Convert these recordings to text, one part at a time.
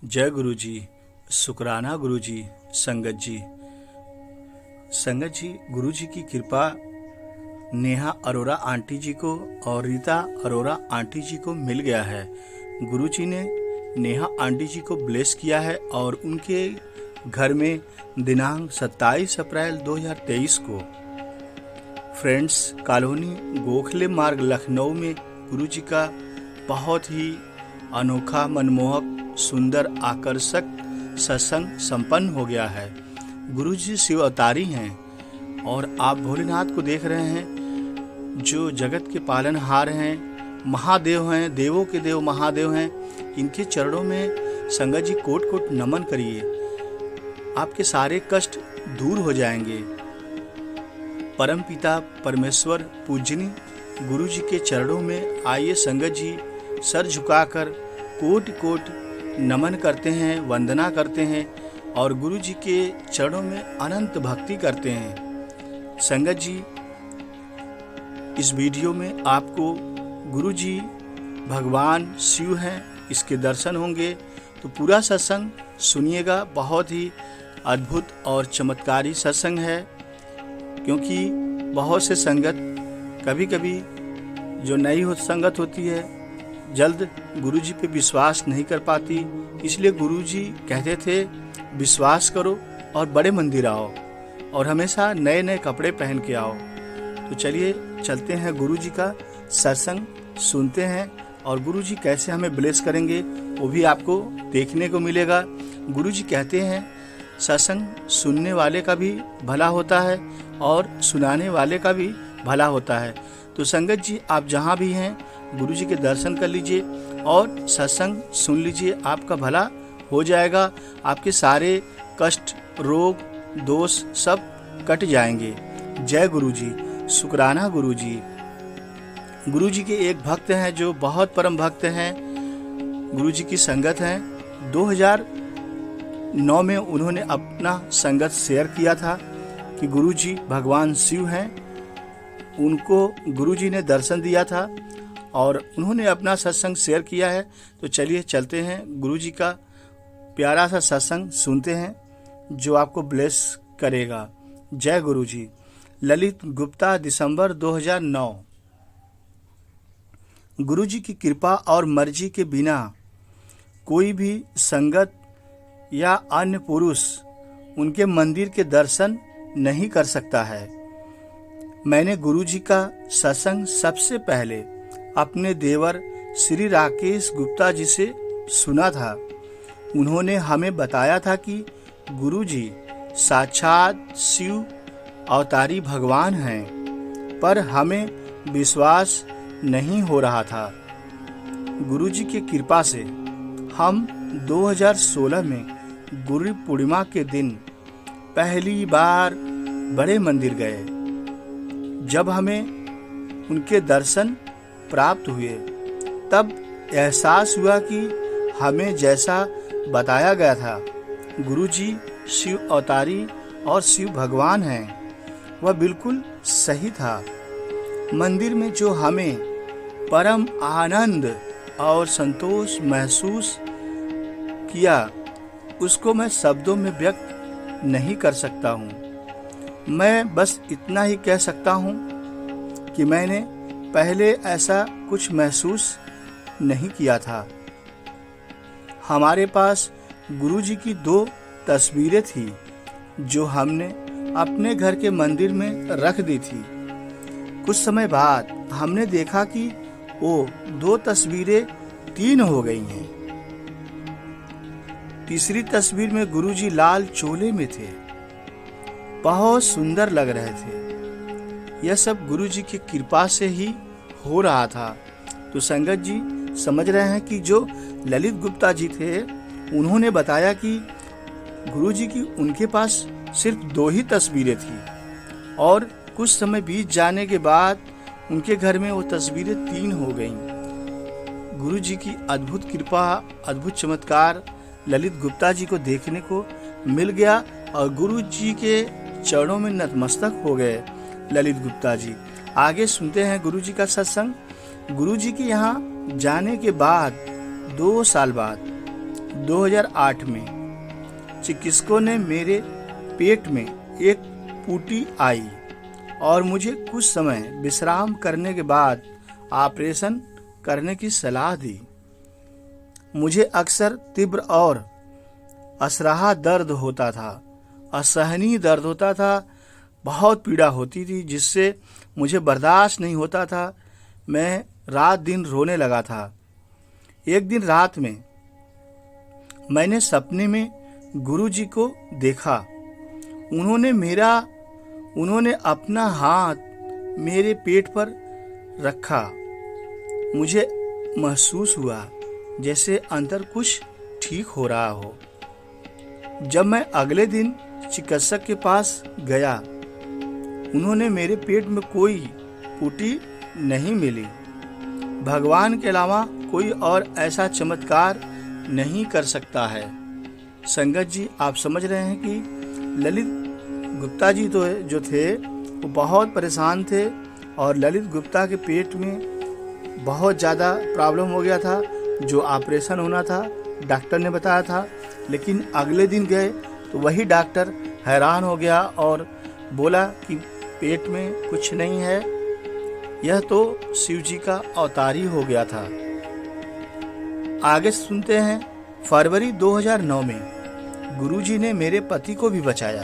जय गुरु जी, शुक्राना गुरु जी, संगत जी। संगत जी, गुरु जी की कृपा नेहा अरोरा आंटी जी को और रीता अरोरा आंटी जी को मिल गया है। गुरु जी ने नेहा आंटी जी को ब्लेस किया है और उनके घर में दिनांक 27 अप्रैल 2023 को फ्रेंड्स कॉलोनी गोखले मार्ग लखनऊ में गुरु जी का बहुत ही अनोखा, मनमोहक, सुंदर, आकर्षक सत्संग संपन्न हो गया है। गुरु जी शिव अवतारी हैं और आप भोलेनाथ को देख रहे हैं जो जगत के पालनहार हैं, महादेव हैं, देवों के देव महादेव हैं। इनके चरणों में संगत जी कोट कोट नमन करिए, आपके सारे कष्ट दूर हो जाएंगे। परमपिता परमेश्वर पूजनी गुरु जी के चरणों में आइए संगत जी सर झुकाकर कोट कोट नमन करते हैं, वंदना करते हैं और गुरु जी के चरणों में अनंत भक्ति करते हैं। संगत जी, इस वीडियो में आपको गुरु जी भगवान शिव हैं, इसके दर्शन होंगे, तो पूरा सत्संग सुनिएगा। बहुत ही अद्भुत और चमत्कारी सत्संग है, क्योंकि बहुत से संगत कभी कभी जो नई संगत होती है जल्द गुरु जी पे विश्वास नहीं कर पाती, इसलिए गुरु जी कहते थे विश्वास करो और बड़े मंदिर आओ और हमेशा नए नए कपड़े पहन के आओ। तो चलिए चलते हैं, गुरु जी का सत्संग सुनते हैं और गुरु जी कैसे हमें ब्लेस करेंगे वो भी आपको देखने को मिलेगा। गुरु जी कहते हैं सत्संग सुनने वाले का भी भला होता है और सुनाने वाले का भी भला होता है। तो संगत जी, आप जहाँ भी हैं गुरु जी के दर्शन कर लीजिए और सत्संग सुन लीजिए, आपका भला हो जाएगा। आपके सारे कष्ट, रोग, दोष सब कट जाएंगे। जय गुरु जी, शुक्राना गुरु जी। गुरु जी के एक भक्त हैं जो बहुत परम भक्त हैं, गुरु जी की संगत हैं। 2009 में उन्होंने अपना संगत शेयर किया था कि गुरु जी भगवान शिव हैं। उनको गुरु जी ने दर्शन दिया था और उन्होंने अपना सत्संग शेयर किया है। तो चलिए चलते हैं, गुरु जी का प्यारा सा सत्संग सुनते हैं जो आपको ब्लेस करेगा। जय गुरु जी। ललित गुप्ता, दिसंबर 2009। गुरु जी की कृपा और मर्जी के बिना कोई भी संगत या अन्य पुरुष उनके मंदिर के दर्शन नहीं कर सकता है। मैंने गुरु जी का सत्संग सबसे पहले अपने देवर श्री राकेश गुप्ता जी से सुना था। उन्होंने हमें बताया था कि गुरु जी साक्षात शिव अवतारी भगवान हैं, पर हमें विश्वास नहीं हो रहा था। गुरु जी की कृपा से हम 2016 में गुरु पूर्णिमा के दिन पहली बार बड़े मंदिर गए। जब हमें उनके दर्शन प्राप्त हुए तब एहसास हुआ कि हमें जैसा बताया गया था गुरु जी शिव अवतारी और शिव भगवान हैं, वह बिल्कुल सही था। मंदिर में जो हमें परम आनंद और संतोष महसूस किया उसको मैं शब्दों में व्यक्त नहीं कर सकता हूँ। मैं बस इतना ही कह सकता हूँ कि मैंने पहले ऐसा कुछ महसूस नहीं किया था। हमारे पास गुरु जी की 2 तस्वीरें थी जो हमने अपने घर के मंदिर में रख दी थी। कुछ समय बाद हमने देखा कि वो 2 तस्वीरें 3 हो गई हैं। तीसरी तस्वीर में गुरु जी लाल चोले में थे, बहुत सुंदर लग रहे थे। यह सब गुरु जी की कृपा से ही हो रहा था। तो संगत जी समझ रहे हैं कि जो ललित गुप्ता जी थे उन्होंने बताया कि गुरु जी की उनके पास सिर्फ 2 ही तस्वीरें थी और कुछ समय बीत जाने के बाद उनके घर में वो तस्वीरें 3 हो गईं। गुरु जी की अद्भुत कृपा, अद्भुत चमत्कार ललित गुप्ता जी को देखने को मिल गया और गुरु जी के चरणों में नतमस्तक हो गए ललित गुप्ता जी। आगे सुनते हैं गुरु जी का सत्संग। गुरु जी के यहाँ जाने के बाद 2 साल बाद 2008 में चिकित्सकों ने मेरे पेट में एक पुटी आई और मुझे कुछ समय विश्राम करने के बाद ऑपरेशन करने की सलाह दी। मुझे अक्सर तीव्र और असरहा दर्द होता था, असहनीय दर्द होता था, बहुत पीड़ा होती थी जिससे मुझे बर्दाश्त नहीं होता था। मैं रात दिन रोने लगा था। एक दिन रात में मैंने सपने में गुरुजी को देखा। उन्होंने अपना हाथ मेरे पेट पर रखा। मुझे महसूस हुआ जैसे अंदर कुछ ठीक हो रहा हो। जब मैं अगले दिन चिकित्सक के पास गया, उन्होंने मेरे पेट में कोई पुटी नहीं मिली। भगवान के अलावा कोई और ऐसा चमत्कार नहीं कर सकता है। संगत जी, आप समझ रहे हैं कि ललित गुप्ता जी तो जो थे वो बहुत परेशान थे और ललित गुप्ता के पेट में बहुत ज़्यादा प्रॉब्लम हो गया था, जो ऑपरेशन होना था डॉक्टर ने बताया था। लेकिन अगले दिन गए तो वही डॉक्टर हैरान हो गया और बोला कि पेट में कुछ नहीं है, यह तो शिव जी का अवतार ही हो गया था। आगे सुनते हैं। फरवरी 2009 में गुरुजी ने मेरे पति को भी बचाया।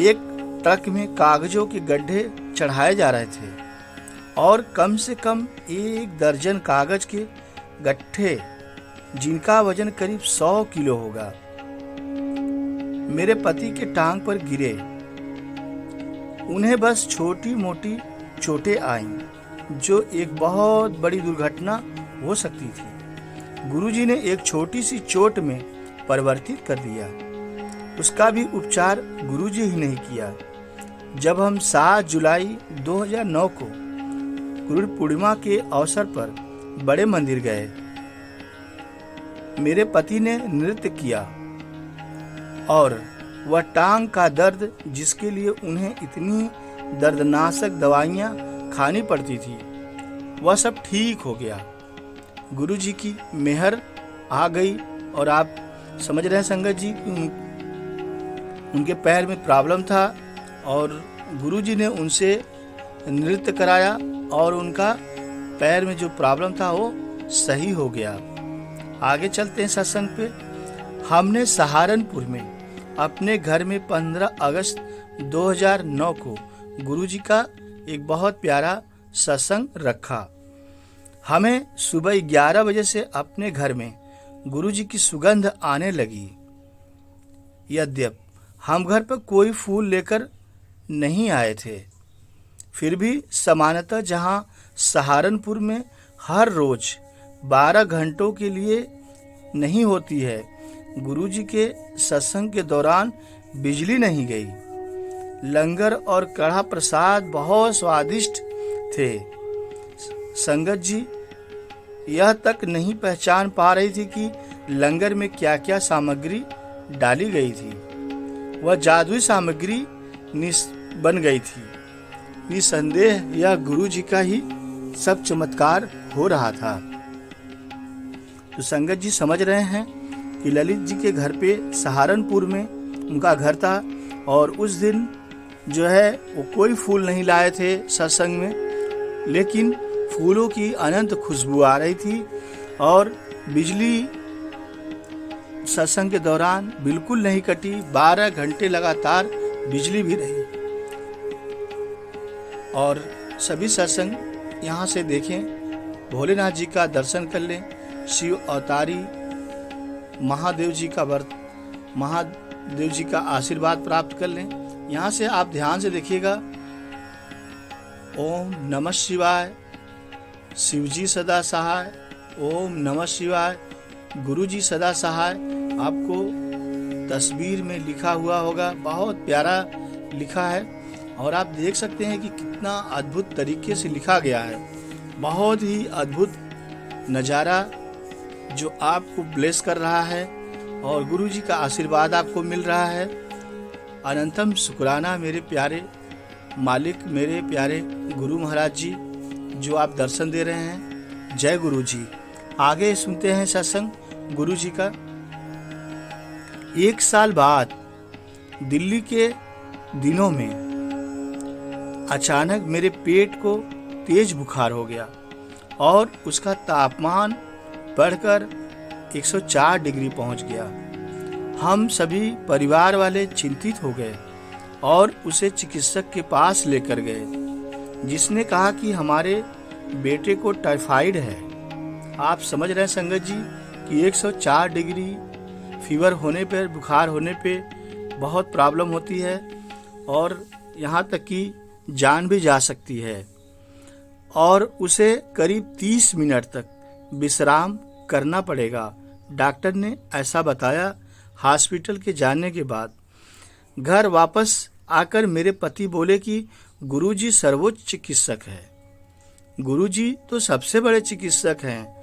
एक ट्रक में कागजों के गड्ढे चढ़ाए जा रहे थे और कम से कम 1 दर्जन कागज के गट्ठे, जिनका वजन करीब 100 किलो होगा, मेरे पति के टांग पर गिरे। उन्हें बस छोटी मोटी चोटें आईं, जो एक बहुत बड़ी दुर्घटना हो सकती थी। गुरुजी ने एक छोटी सी चोट में परिवर्तित कर दिया। उसका भी उपचार गुरुजी ही नहीं किया। जब हम 7 जुलाई 2009 को गुरु पूर्णिमा के अवसर पर बड़े मंदिर गए, मेरे पति ने नृत्य किया और वह टांग का दर्द, जिसके लिए उन्हें इतनी दर्दनाशक दवाइयाँ खानी पड़ती थी, वह सब ठीक हो गया। गुरुजी की मेहर आ गई। और आप समझ रहे हैं संगत जी, उनके पैर में प्रॉब्लम था और गुरुजी ने उनसे नृत्य कराया और उनका पैर में जो प्रॉब्लम था वो सही हो गया। आगे चलते हैं सत्संग पे। हमने सहारनपुर में अपने घर में 15 अगस्त 2009 को गुरुजी का एक बहुत प्यारा सत्संग रखा। हमें सुबह 11 बजे से अपने घर में गुरुजी की सुगंध आने लगी। यद्यपि हम घर पर कोई फूल लेकर नहीं आए थे, फिर भी सामान्यतः जहां सहारनपुर में हर रोज 12 घंटों के लिए नहीं होती है, गुरुजी के सत्संग के दौरान बिजली नहीं गई। लंगर और कढ़ा प्रसाद बहुत स्वादिष्ट थे। संगत जी यह तक नहीं पहचान पा रही थी कि लंगर में क्या क्या सामग्री डाली गई थी। वह जादुई सामग्री बन गई थी। निसंदेह यह गुरुजी का ही सब चमत्कार हो रहा था। तो संगत जी समझ रहे हैं कि ललित जी के घर पे सहारनपुर में उनका घर था और उस दिन जो है वो कोई फूल नहीं लाए थे सत्संग में, लेकिन फूलों की अनंत खुशबू आ रही थी और बिजली सत्संग के दौरान बिल्कुल नहीं कटी। 12 घंटे लगातार बिजली भी रही और सभी सत्संग यहाँ से देखें, भोलेनाथ जी का दर्शन कर लें, शिव अवतारी महादेव जी का आशीर्वाद प्राप्त कर लें। यहाँ से आप ध्यान से देखिएगा। ओम नमः शिवाय, शिवजी सदा सहाय। ओम नमः शिवाय, गुरुजी सदा सहाय। आपको तस्वीर में लिखा हुआ होगा, बहुत प्यारा लिखा है और आप देख सकते हैं कि कितना अद्भुत तरीके से लिखा गया है। बहुत ही अद्भुत नज़ारा जो आपको ब्लेस कर रहा है और गुरुजी का आशीर्वाद आपको मिल रहा है। अनंतम शुक्राना मेरे प्यारे मालिक, मेरे प्यारे गुरु महाराज जी, जो आप दर्शन दे रहे हैं। जय गुरु जी। आगे सुनते हैं सत्संग गुरु जी का। 1 साल बाद दिल्ली के दिनों में अचानक मेरे पेट को तेज बुखार हो गया और उसका तापमान बढ़कर 104 डिग्री पहुंच गया। हम सभी परिवार वाले चिंतित हो गए और उसे चिकित्सक के पास लेकर गए, जिसने कहा कि हमारे बेटे को टाइफाइड है। आप समझ रहे हैं संगत जी कि 104 डिग्री फीवर होने पर, बुखार होने पे बहुत प्रॉब्लम होती है और यहाँ तक कि जान भी जा सकती है। और उसे करीब 30 मिनट तक विश्राम करना पड़ेगा, डॉक्टर ने ऐसा बताया। हॉस्पिटल के जाने के बाद घर वापस आकर मेरे पति बोले कि गुरुजी सर्वोच्च चिकित्सक है, गुरुजी तो सबसे बड़े चिकित्सक हैं।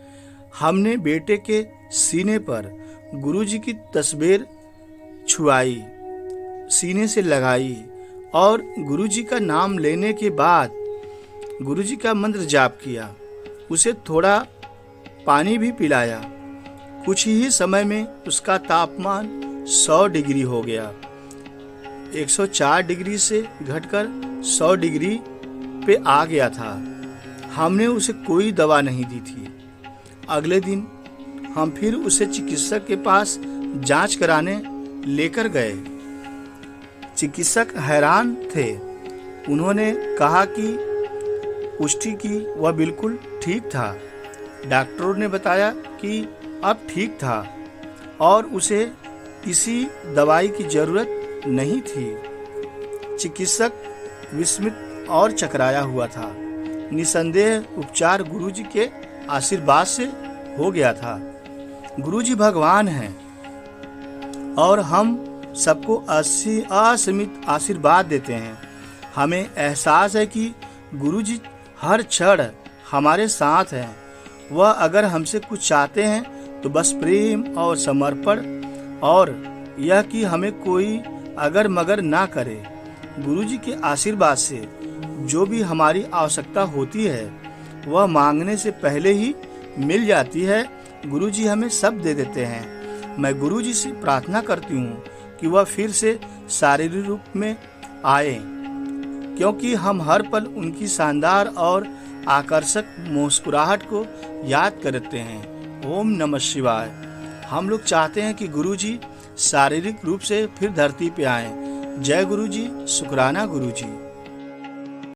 हमने बेटे के सीने पर गुरुजी की तस्वीर छुआई, सीने से लगाई और गुरुजी का नाम लेने के बाद गुरुजी का मंत्र जाप किया। उसे थोड़ा पानी भी पिलाया। कुछ ही समय में उसका तापमान 100 डिग्री हो गया। 104 डिग्री से घटकर 100 डिग्री पे आ गया था। हमने उसे कोई दवा नहीं दी थी। अगले दिन हम फिर उसे चिकित्सक के पास जांच कराने लेकर गए। चिकित्सक हैरान थे। उन्होंने कहा कि पुष्टि की वह बिल्कुल ठीक था। डॉक्टरों ने बताया कि अब ठीक था और उसे किसी दवाई की जरूरत नहीं थी। चिकित्सक विस्मित और चकराया हुआ था। निसंदेह उपचार गुरुजी के आशीर्वाद से हो गया था। गुरुजी भगवान हैं और हम सबको असीमित आशीर्वाद देते हैं। हमें एहसास है कि गुरुजी हर क्षण हमारे साथ हैं। वह अगर हमसे कुछ चाहते हैं तो बस प्रेम और समर्पण, और यह कि हमें कोई अगर मगर ना करे। गुरुजी के आशीर्वाद से जो भी हमारी आवश्यकता होती है वह मांगने से पहले ही मिल जाती है। गुरुजी हमें सब दे देते हैं। मैं गुरुजी से प्रार्थना करती हूँ कि वह फिर से शारीरिक रूप में आए, क्योंकि हम हर पल उनकी शानदार और आकर्षक मुस्कुराहट को याद करते हैं। ओम नमः शिवाय। हम लोग चाहते हैं कि गुरुजी शारीरिक रूप से फिर धरती पे आएं। जय गुरुजी, शुक्राना गुरुजी।